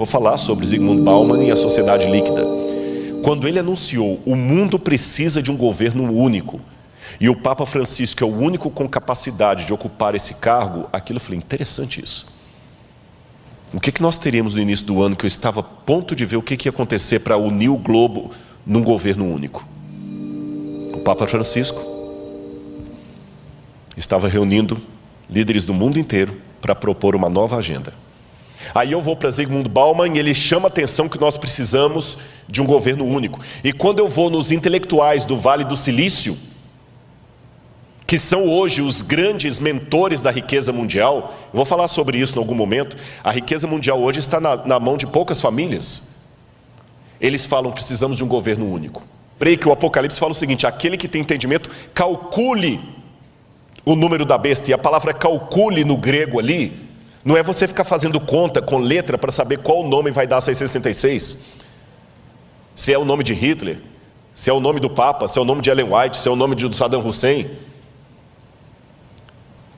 Vou falar sobre Zygmunt Bauman e a sociedade líquida. Quando ele anunciou, o mundo precisa de um governo único, e o Papa Francisco é o único com capacidade de ocupar esse cargo, aquilo eu falei, interessante isso. O que nós teríamos no início do ano, que eu estava a ponto de ver o que ia acontecer para unir o globo num governo único? O Papa Francisco estava reunindo líderes do mundo inteiro para propor uma nova agenda. Aí eu vou para Zygmunt Bauman e ele chama a atenção que nós precisamos de um governo único. E quando eu vou nos intelectuais do Vale do Silício, que são hoje os grandes mentores da riqueza mundial, eu vou falar sobre isso em algum momento, a riqueza mundial hoje está na mão de poucas famílias. Eles falam, precisamos de um governo único. Creio que o Apocalipse fala o seguinte, aquele que tem entendimento, calcule o número da besta. E a palavra calcule no grego ali, não é você ficar fazendo conta com letra para saber qual nome vai dar 666. Se é o nome de Hitler, se é o nome do Papa, se é o nome de Ellen White, se é o nome de Saddam Hussein.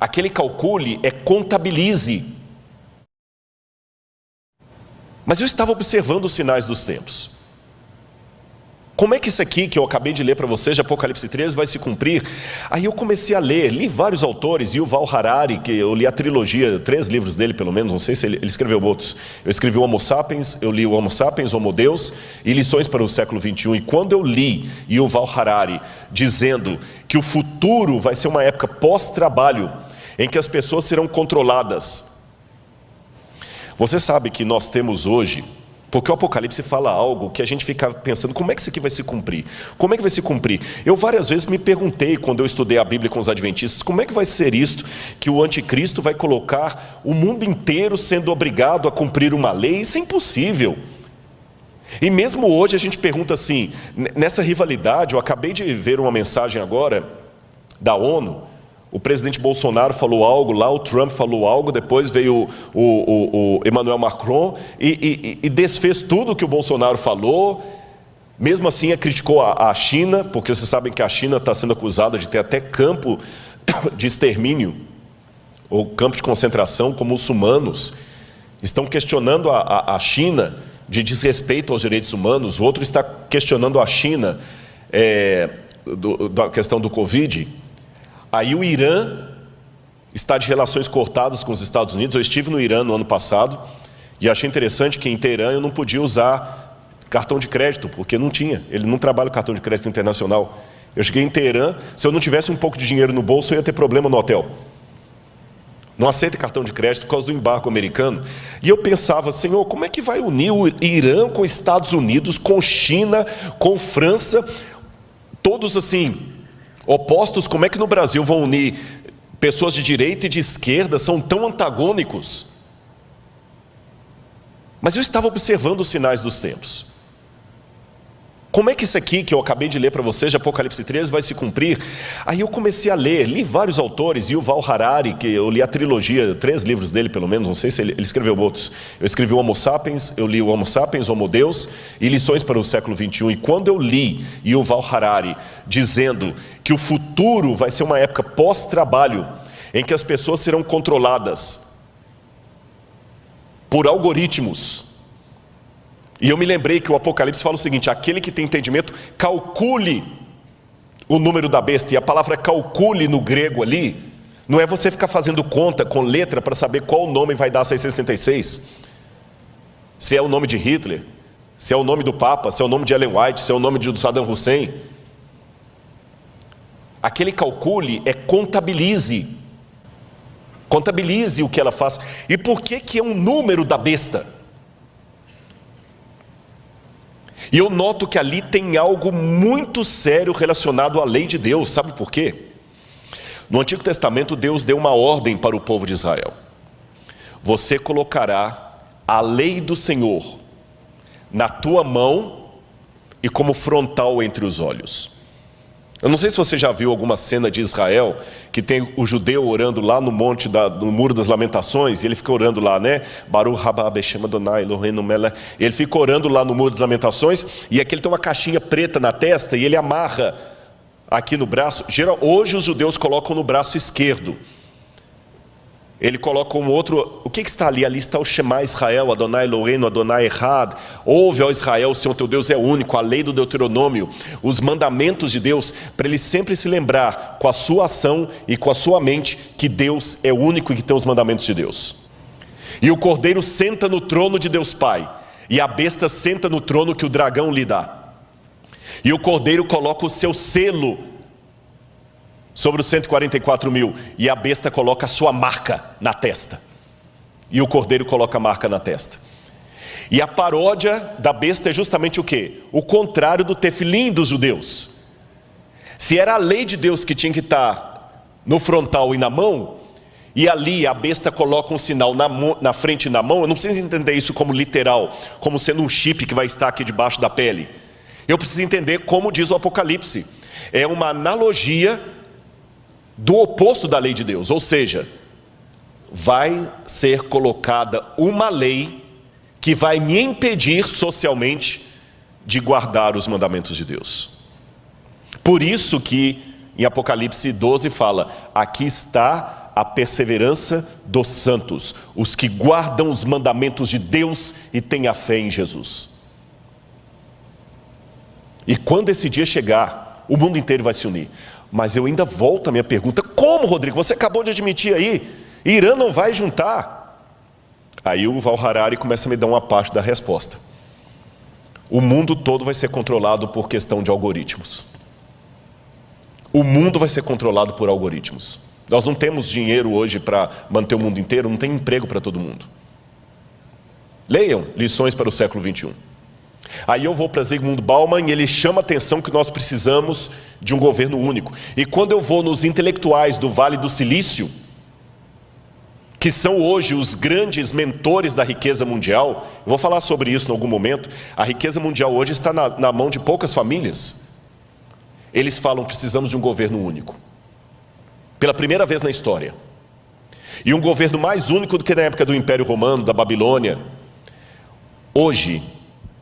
Aquele calcule é contabilize. Mas eu estava observando os sinais dos tempos. Como é que isso aqui que eu acabei de ler para vocês, de Apocalipse 13, vai se cumprir? Aí eu comecei a ler, li vários autores, Yuval Harari, que eu li a trilogia, 3 livros dele pelo menos, não sei se ele escreveu outros. Eu escrevi o Homo Sapiens, eu li o Homo Sapiens, Homo Deus e Lições para o Século XXI. E quando eu li Yuval Harari dizendo que o futuro vai ser uma época pós-trabalho, em que as pessoas serão controladas. Você sabe que nós temos hoje, porque o Apocalipse fala algo que a gente fica pensando, como é que isso aqui vai se cumprir? Como é que vai se cumprir? Eu várias vezes me perguntei, quando eu estudei a Bíblia com os adventistas, como é que vai ser isto, que o anticristo vai colocar o mundo inteiro sendo obrigado a cumprir uma lei? Isso é impossível. E mesmo hoje a gente pergunta assim, nessa rivalidade, eu acabei de ver uma mensagem agora da ONU, o presidente Bolsonaro falou algo lá, o Trump falou algo, depois veio o Emmanuel Macron e desfez tudo o que o Bolsonaro falou. Mesmo assim, criticou a China, porque vocês sabem que a China está sendo acusada de ter até campo de extermínio, ou campo de concentração com muçulmanos. Estão questionando a China de desrespeito aos direitos humanos, o outro está questionando a China da questão do Covid. Aí o Irã está de relações cortadas com os Estados Unidos. Eu estive no Irã no ano passado e achei interessante que em Teherã eu não podia usar cartão de crédito, porque não tinha. Ele não trabalha com cartão de crédito internacional. Eu cheguei em Teherã, se eu não tivesse um pouco de dinheiro no bolso, eu ia ter problema no hotel. Não aceita cartão de crédito por causa do embargo americano. E eu pensava, Senhor, como é que vai unir o Irã com os Estados Unidos, com China, com França, todos assim opostos? Como é que no Brasil vão unir pessoas de direita e de esquerda? São tão antagônicos. Mas eu estava observando os sinais dos tempos. Como é que isso aqui que eu acabei de ler para vocês, de Apocalipse 13, vai se cumprir? Aí eu comecei a ler, li vários autores, Yuval Harari, que eu li a trilogia, 3 livros dele pelo menos, não sei se ele escreveu outros. Eu escrevi o Homo Sapiens, eu li o Homo Sapiens, Homo Deus e Lições para o Século XXI. E quando eu li Yuval Harari dizendo que o futuro vai ser uma época pós-trabalho, em que as pessoas serão controladas por algoritmos. E eu me lembrei que o Apocalipse fala o seguinte, aquele que tem entendimento, calcule o número da besta. E a palavra calcule no grego ali, não é você ficar fazendo conta com letra para saber qual nome vai dar 666. Se é o nome de Hitler, se é o nome do Papa, se é o nome de Ellen White, se é o nome de Saddam Hussein. Aquele calcule é contabilize. Contabilize o que ela faz. E por que é um número da besta? E eu noto que ali tem algo muito sério relacionado à lei de Deus. Sabe por quê? No Antigo Testamento, Deus deu uma ordem para o povo de Israel. Você colocará a lei do Senhor na tua mão e como frontal entre os olhos. Eu não sei se você já viu alguma cena de Israel, que tem o judeu orando lá no monte, no Muro das Lamentações, e ele fica orando lá, né? Baruch haba Beshem Adonai Eloheinu melech. Ele fica orando lá no Muro das Lamentações, e aqui ele tem uma caixinha preta na testa, e ele amarra aqui no braço. Hoje os judeus colocam no braço esquerdo. ele coloca um outro, o que está ali? Ali está o Shema Israel, Adonai Eloheinu, Adonai Echad. Ouve, ó Israel, o Senhor teu Deus é único, a lei do Deuteronômio, os mandamentos de Deus, para ele sempre se lembrar com a sua ação e com a sua mente que Deus é único e que tem os mandamentos de Deus. E o cordeiro senta no trono de Deus Pai, e a besta senta no trono que o dragão lhe dá. E o cordeiro coloca o seu selo sobre os 144 mil, e a besta coloca a sua marca na testa, e o cordeiro coloca a marca na testa. E a paródia da besta é justamente o quê? O contrário do tefilim dos judeus. Se era a lei de Deus que tinha que estar no frontal e na mão, e ali a besta coloca um sinal na frente e na mão, eu não preciso entender isso como literal, como sendo um chip que vai estar aqui debaixo da pele. Eu preciso entender como diz o Apocalipse. É uma analogia do oposto da lei de Deus, ou seja, vai ser colocada uma lei que vai me impedir socialmente de guardar os mandamentos de Deus. Por isso que em Apocalipse 12 fala, aqui está a perseverança dos santos, os que guardam os mandamentos de Deus e têm a fé em Jesus. E quando esse dia chegar, o mundo inteiro vai se unir. Mas eu ainda volto à minha pergunta, como, Rodrigo? Você acabou de admitir aí, Irã não vai juntar. Aí o Val Harari começa a me dar uma parte da resposta. O mundo todo vai ser controlado por questão de algoritmos. O mundo vai ser controlado por algoritmos. Nós não temos dinheiro hoje para manter o mundo inteiro, não tem emprego para todo mundo. Leiam Lições para o século 21. Aí eu vou para Zygmunt Bauman e ele chama a atenção que nós precisamos de um governo único. E quando eu vou nos intelectuais do Vale do Silício, que são hoje os grandes mentores da riqueza mundial, eu vou falar sobre isso em algum momento, a riqueza mundial hoje está na mão de poucas famílias. Eles falam, precisamos de um governo único. Pela primeira vez na história. E um governo mais único do que na época do Império Romano, da Babilônia. Hoje,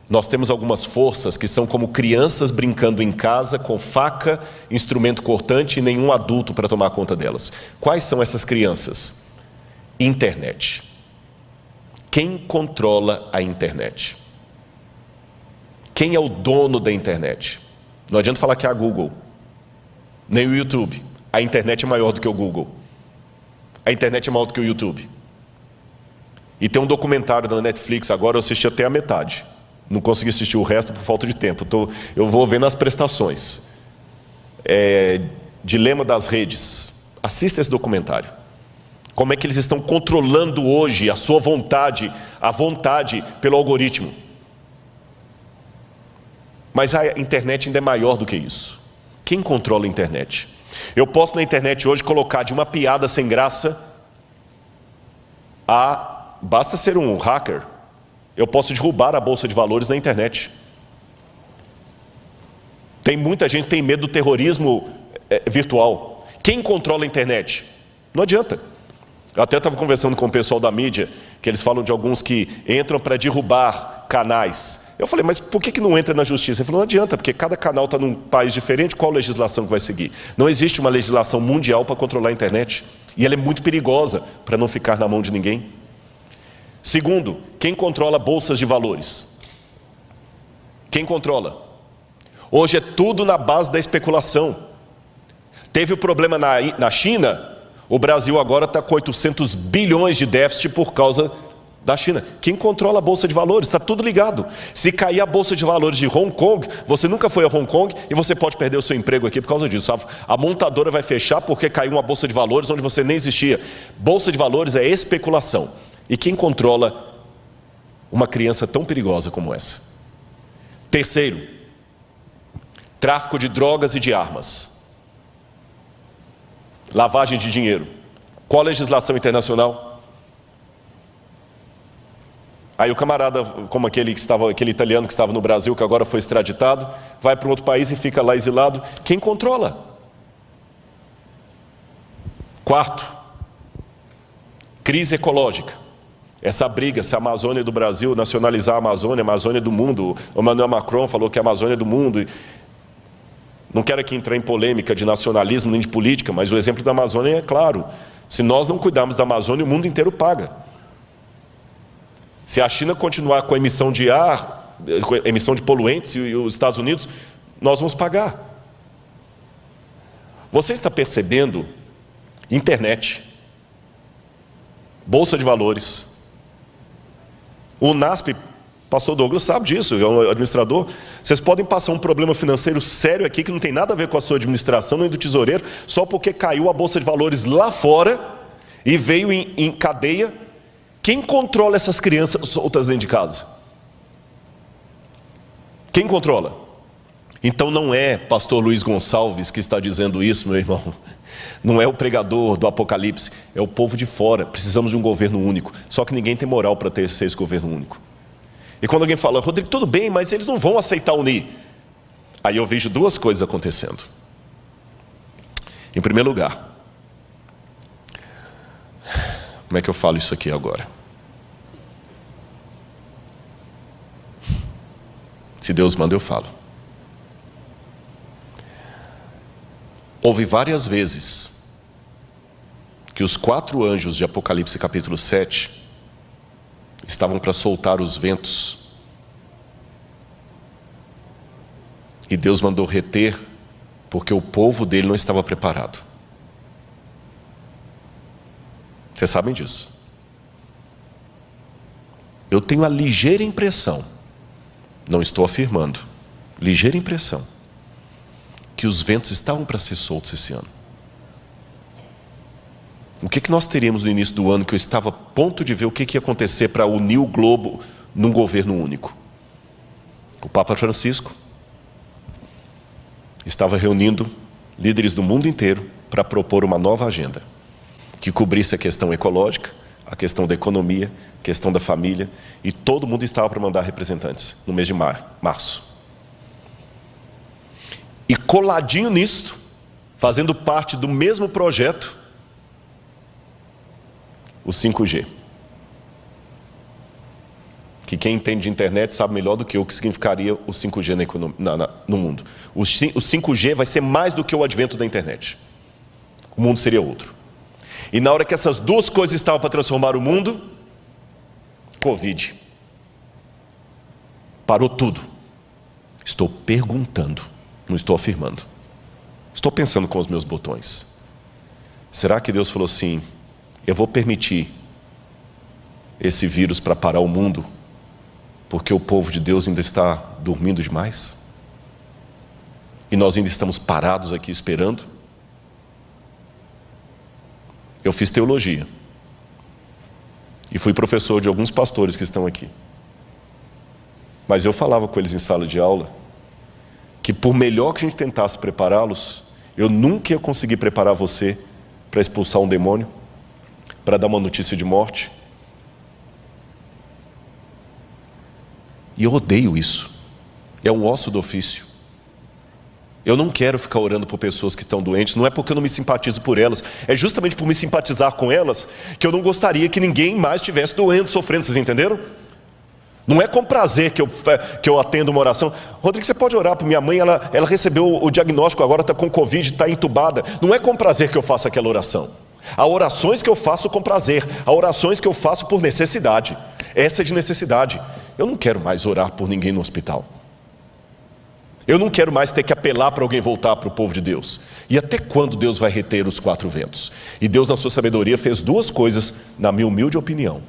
nós temos algumas forças que são como crianças brincando em casa com faca, instrumento cortante e nenhum adulto para tomar conta delas. Quais são essas crianças? Internet. Quem controla a internet? Quem é o dono da internet? Não adianta falar que é a Google, nem o YouTube. A internet é maior do que o Google. A internet é maior do que o YouTube. E tem um documentário da Netflix, agora eu assisti até a metade. Não consegui assistir o resto por falta de tempo. Eu vou vendo as prestações. Dilema das redes. Assista esse documentário. Como é que eles estão controlando hoje a sua vontade, a vontade pelo algoritmo. Mas a internet ainda é maior do que isso. Quem controla a internet? Eu posso na internet hoje colocar de uma piada sem graça a... Basta ser um hacker. Eu posso derrubar a bolsa de valores na internet. Tem muita gente que tem medo do terrorismo virtual. Quem controla a internet? Não adianta. Eu até estava conversando com o pessoal da mídia, que eles falam de alguns que entram para derrubar canais. Eu falei, mas por que não entra na justiça? Ele falou, não adianta, porque cada canal está num país diferente, qual legislação que vai seguir? Não existe uma legislação mundial para controlar a internet. E ela é muito perigosa para não ficar na mão de ninguém. Segundo, quem controla bolsas de valores? Quem controla? Hoje é tudo na base da especulação. Teve o problema na China, o Brasil agora está com 800 bilhões de déficit por causa da China. Quem controla a bolsa de valores? Está tudo ligado. Se cair a bolsa de valores de Hong Kong, você nunca foi a Hong Kong e você pode perder o seu emprego aqui por causa disso. A montadora vai fechar porque caiu uma bolsa de valores onde você nem existia. Bolsa de valores é especulação. E quem controla uma criança tão perigosa como essa? Terceiro, tráfico de drogas e de armas. Lavagem de dinheiro. Qual a legislação internacional? Aí o camarada, como aquele italiano que estava no Brasil, que agora foi extraditado, vai para um outro país e fica lá exilado. Quem controla? Quarto, crise ecológica. Essa briga, se a Amazônia do Brasil nacionalizar a Amazônia do mundo. O Emmanuel Macron falou que a Amazônia é do mundo. Não quero aqui entrar em polêmica de nacionalismo nem de política, mas o exemplo da Amazônia é claro. Se nós não cuidarmos da Amazônia, o mundo inteiro paga. Se a China continuar com a emissão de ar, com a emissão de poluentes, e os Estados Unidos, nós vamos pagar. Você está percebendo? Internet, Bolsa de Valores, o NASP, pastor Douglas sabe disso, é um administrador. Vocês podem passar um problema financeiro sério aqui, que não tem nada a ver com a sua administração, nem do tesoureiro, só porque caiu a Bolsa de Valores lá fora, e veio em cadeia. Quem controla essas crianças soltas dentro de casa? Quem controla? Então não é pastor Luiz Gonçalves que está dizendo isso, meu irmão. Não é o pregador do Apocalipse, é o povo de fora. Precisamos de um governo único. Só que ninguém tem moral para ter esse governo único. E quando alguém fala, Rodrigo, tudo bem, mas eles não vão aceitar unir. Aí eu vejo duas coisas acontecendo. Em primeiro lugar, como é que eu falo isso aqui agora? Se Deus manda, eu falo. Houve várias vezes que os 4 anjos de Apocalipse capítulo 7 estavam para soltar os ventos. E Deus mandou reter, porque o povo dele não estava preparado. Vocês sabem disso. Eu tenho a ligeira impressão, não estou afirmando, ligeira impressão, que os ventos estavam para ser soltos esse ano. O que nós teríamos no início do ano, que eu estava a ponto de ver o que ia acontecer para unir o globo num governo único? O Papa Francisco estava reunindo líderes do mundo inteiro para propor uma nova agenda, que cobrisse a questão ecológica, a questão da economia, a questão da família, e todo mundo estava para mandar representantes no mês de março. E coladinho nisto, fazendo parte do mesmo projeto, o 5G. Que quem entende de internet sabe melhor do que eu o que significaria o 5G no mundo. O 5G vai ser mais do que o advento da internet. O mundo seria outro. E na hora que essas duas coisas estavam para transformar o mundo, Covid. Parou tudo. Estou perguntando, não estou afirmando. Estou pensando com os meus botões. Será que Deus falou assim, eu vou permitir esse vírus para parar o mundo, porque o povo de Deus ainda está dormindo demais? E nós ainda estamos parados aqui esperando? Eu fiz teologia. E fui professor de alguns pastores que estão aqui. Mas eu falava com eles em sala de aula, que por melhor que a gente tentasse prepará-los, eu nunca ia conseguir preparar você para expulsar um demônio, para dar uma notícia de morte. E eu odeio isso. É um osso do ofício. Eu não quero ficar orando por pessoas que estão doentes, não é porque eu não me simpatizo por elas, é justamente por me simpatizar com elas, que eu não gostaria que ninguém mais estivesse doendo, sofrendo, vocês entenderam? Não é com prazer que eu atendo uma oração. Rodrigo, você pode orar por minha mãe, ela recebeu o diagnóstico, agora está com Covid, está entubada. Não é com prazer que eu faço aquela oração. Há orações que eu faço com prazer, há orações que eu faço por necessidade. Essa é de necessidade. Eu não quero mais orar por ninguém no hospital. Eu não quero mais ter que apelar para alguém voltar para o povo de Deus. E até quando Deus vai reter os 4 ventos? E Deus, na sua sabedoria, fez 2 coisas, na minha humilde opinião.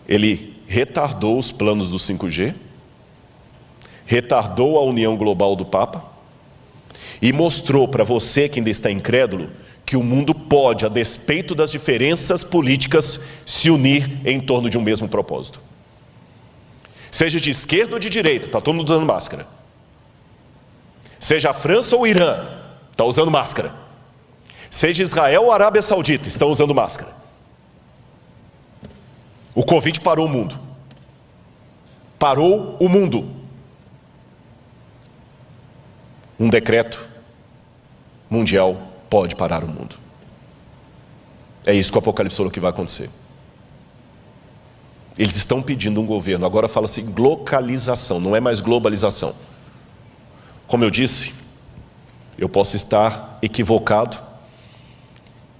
Ele retardou os planos do 5G, retardou a união global do Papa, e mostrou para você que ainda está incrédulo, que o mundo pode, a despeito das diferenças políticas, se unir em torno de um mesmo propósito. Seja de esquerda ou de direita, está todo mundo usando máscara. Seja a França ou o Irã, está usando máscara. Seja Israel ou a Arábia Saudita, estão usando máscara. O Covid parou o mundo. Parou o mundo. Um decreto mundial pode parar o mundo. É isso que o Apocalipse falou que vai acontecer. Eles estão pedindo um governo, agora fala-se localização, não é mais globalização. Como eu disse, eu posso estar equivocado,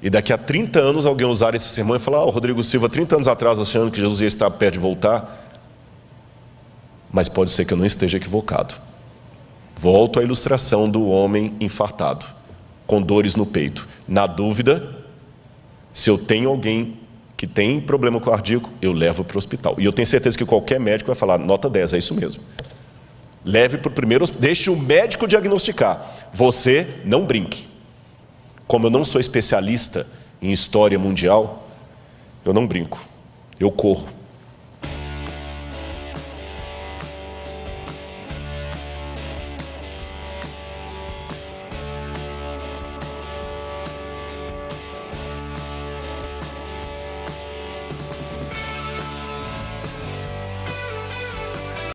E daqui a 30 anos alguém usar esse sermão e falar: o Rodrigo Silva, 30 anos atrás, achando que Jesus ia estar perto de voltar. Mas pode ser que eu não esteja equivocado. Volto à ilustração do homem infartado, com dores no peito. Na dúvida, se eu tenho alguém que tem problema cardíaco, eu levo para o hospital. E eu tenho certeza que qualquer médico vai falar: nota 10, é isso mesmo. Leve para o primeiro hospital, deixe o médico diagnosticar. Você não brinque. Como eu não sou especialista em história mundial, eu não brinco, eu corro.